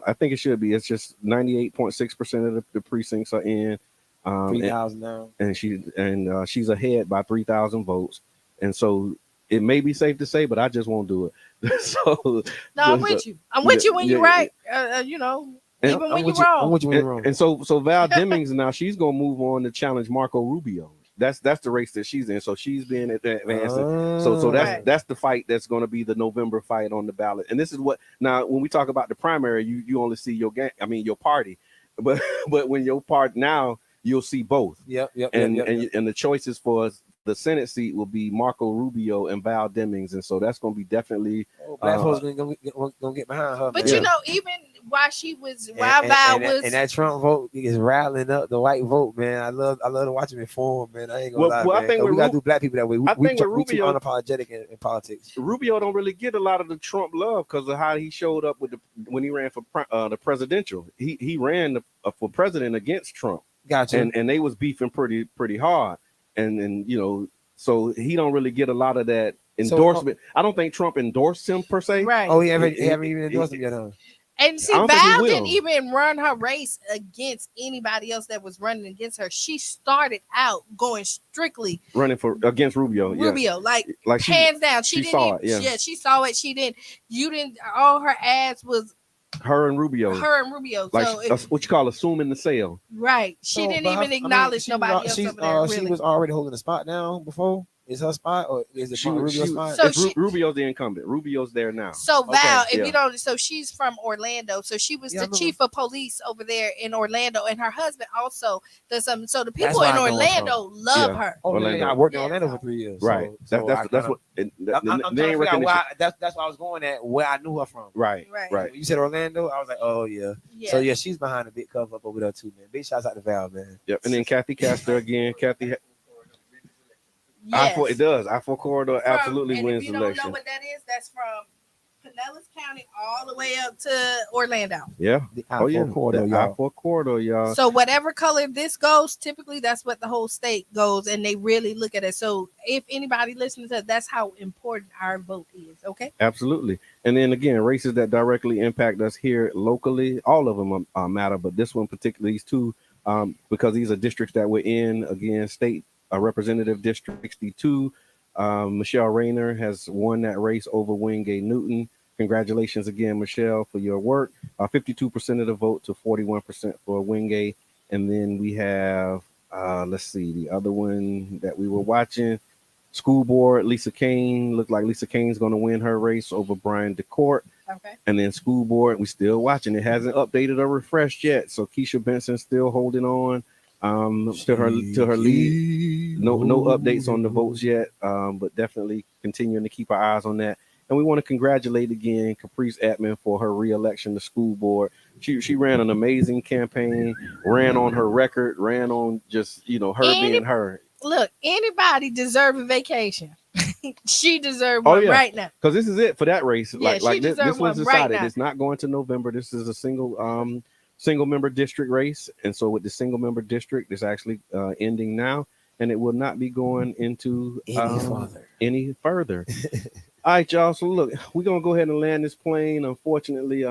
I think it should be. It's just 98.6% of the precincts are in. 3,000 now, and she's ahead by 3,000 votes, and so it may be safe to say, but I just won't do it. No, I'm with you. I'm with you when you're right. Even when you're wrong. And so Val Demings now she's gonna move on to challenge Marco Rubio. That's the race that she's in. So she's been advancing. So that's the fight that's going to be the November fight on the ballot. And this is what now when we talk about the primary, you only see your party, but when your part now you'll see both. Yep. And the choices for the Senate seat will be Marco Rubio and Val Demings, and so that's going to be definitely. Black folks gonna get behind her. But man. even while she was and that Trump vote is rattling up the white vote, man. I love to watch him inform, man. I ain't gonna lie, man. I think we gotta do black people that way. We too unapologetic in politics. Rubio don't really get a lot of the Trump love because of how he showed up when he ran for the presidential. He ran for president against Trump. Gotcha. And they was beefing pretty hard, and so he don't really get a lot of that endorsement. I don't think Trump endorsed him per se. Right. Oh, he haven't even endorsed him yet, huh? And see, I don't think he Val will. didn't even run her race against anybody else that was running against her. She started out going strictly Running against Rubio. Rubio, like she, hands down. She didn't saw even, it. Yeah. She saw it. She didn't. You didn't. All her ads was her and Rubio. Like so what you call assuming the sale. Right. She didn't even acknowledge nobody else over there. Really. She was already holding the spot down before. Is her spot or is it Rubio's spot? So Rubio's the incumbent. Rubio's there now. So Val, if you don't, so she's from Orlando. So she was the chief of police over there in Orlando, and her husband also does something. So the people in Orlando love her. Orlando. I worked in Orlando for 3 years. Right. So that's what. I'm trying to figure out why. That's why I was going at where I knew her from. Right. When you said Orlando, I was like, oh yeah. So yeah, she's behind a big cover up over there too, man. Big shouts out to Val, man. Yep. And then Kathy Castor again. Kathy. Yes. It does. I-4 corridor absolutely wins the election. If you don't know what that is, that's from Pinellas County all the way up to Orlando. Yeah. The I-4 corridor, y'all. I-4 corridor, y'all. So whatever color this goes, typically that's what the whole state goes, and they really look at it. So if anybody listening to it, that's how important our vote is. Okay. Absolutely. And then again, races that directly impact us here locally, all of them matter, but this one particularly, these two, because these are districts that we're in. Again, state representative district 62. Michelle Rayner has won that race over Wingate Newton. Congratulations again, Michelle, for your work. 52% of the vote to 41% for Wingate. And then we have, let's see, the other one that we were watching, school board, Lisa Kane. Looked like Lisa Kane's going to win her race over Brian DeCourt. Okay. And then school board, we still watching. It hasn't updated or refreshed yet. So Keisha Benson still holding on to her lead. No updates on the votes yet, but definitely continuing to keep our eyes on that. And we want to congratulate again Caprice Edmond for her re-election to school board. She ran an amazing campaign, ran on her record, ran on just her being her. Look, anybody deserve a vacation. She deserves one right now. Because this is it for that race. Yeah, This one's decided. Right, it's not going to November. This is a single member district race, and so with the single member district, it's actually ending now, and it will not be going into any further. All right, y'all. So look, we're gonna go ahead and land this plane. Unfortunately,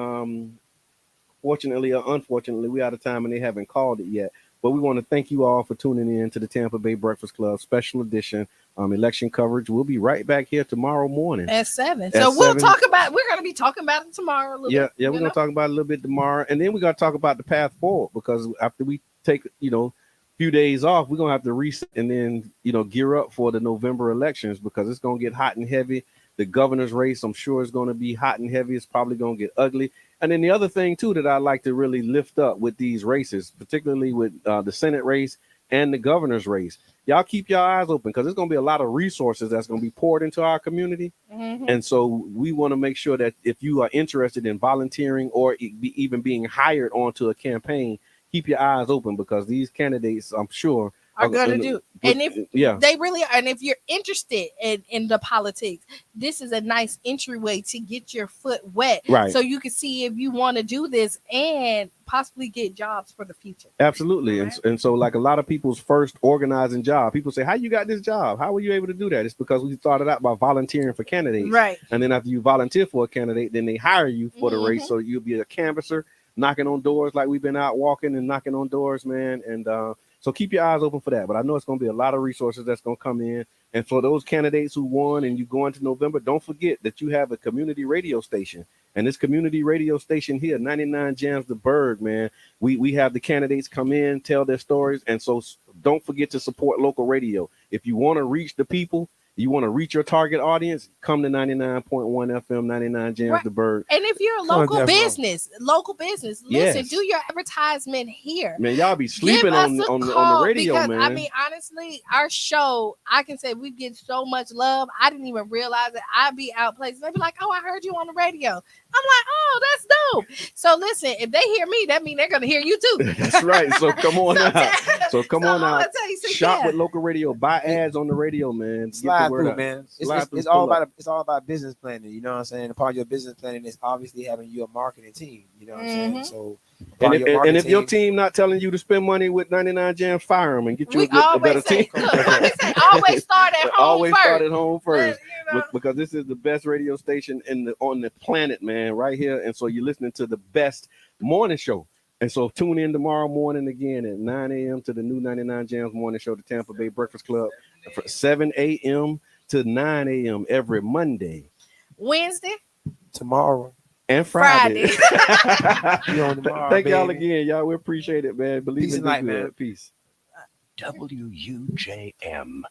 fortunately or unfortunately, we're out of time, and they haven't called it yet. But we want to thank you all for tuning in to the Tampa Bay Breakfast Club special edition election coverage. We'll be right back here tomorrow morning at 7. So we'll talk about. We're going to be talking about it tomorrow. A little bit, we're going to talk about it a little bit tomorrow, and then we're going to talk about the path forward, because after we take few days off, we're going to have to reset and then gear up for the November elections, because it's going to get hot and heavy. The governor's race, I'm sure, is going to be hot and heavy. It's probably going to get ugly. And then the other thing too that I like to really lift up with these races, particularly with the Senate race and the governor's race, y'all keep your eyes open, because there's going to be a lot of resources that's going to be poured into our community. Mm-hmm. And so we want to make sure that if you are interested in volunteering or even being hired onto a campaign, keep your eyes open, because these candidates, I'm sure, are going to do. And if they really are, and if you're interested in the politics, this is a nice entryway to get your foot wet, right? So you can see if you want to do this and possibly get jobs for the future. Absolutely. Right? And so, like, a lot of people's first organizing job, people say, how you got this job? How were you able to do that? It's because we started out by volunteering for candidates, right? And then after you volunteer for a candidate, then they hire you for the race, so you'll be a canvasser, knocking on doors like we've been out walking and knocking on doors, man. And so keep your eyes open for that. But I know it's going to be a lot of resources that's going to come in. And for those candidates who won and you go into November, don't forget that you have a community radio station. And this community radio station here, 99 Jams the Bird, man, we have the candidates come in, tell their stories. And so don't forget to support local radio. If you want to reach the people, you want to reach your target audience, come to 99.1 FM, 99 Jams the Bird. And if you're a local business, listen, do your advertisement here. Man, y'all be sleeping on the radio, because, man. I mean, honestly, our show, I can say we get so much love. I didn't even realize it. I'd be out places. They'd be like, oh, I heard you on the radio. I'm like, oh, that's dope. So listen, if they hear me, that means they're going to hear you too. That's right. So come on out. So come on out. Shop with local radio. Buy ads on the radio, man. Slide through, man. It's all about business planning. You know what I'm saying? A part of your business planning is obviously having your marketing team. You know what I'm saying? So And if your team not telling you to spend money with 99 Jams, fire them and get you a better team. Always start at home Always first. start at home first. You know? Because this is the best radio station on the planet, man, right here. And so you're listening to the best morning show. And so tune in tomorrow morning again at 9 a.m. to the new 99 Jams morning show, the Tampa Bay Breakfast Club, from 7 a.m. to 9 a.m. every Monday, Wednesday, tomorrow, and Friday. Tomorrow, Thank y'all baby. again. Y'all, we appreciate it, man. Believe Peace in and light, good. man. Peace. WUJM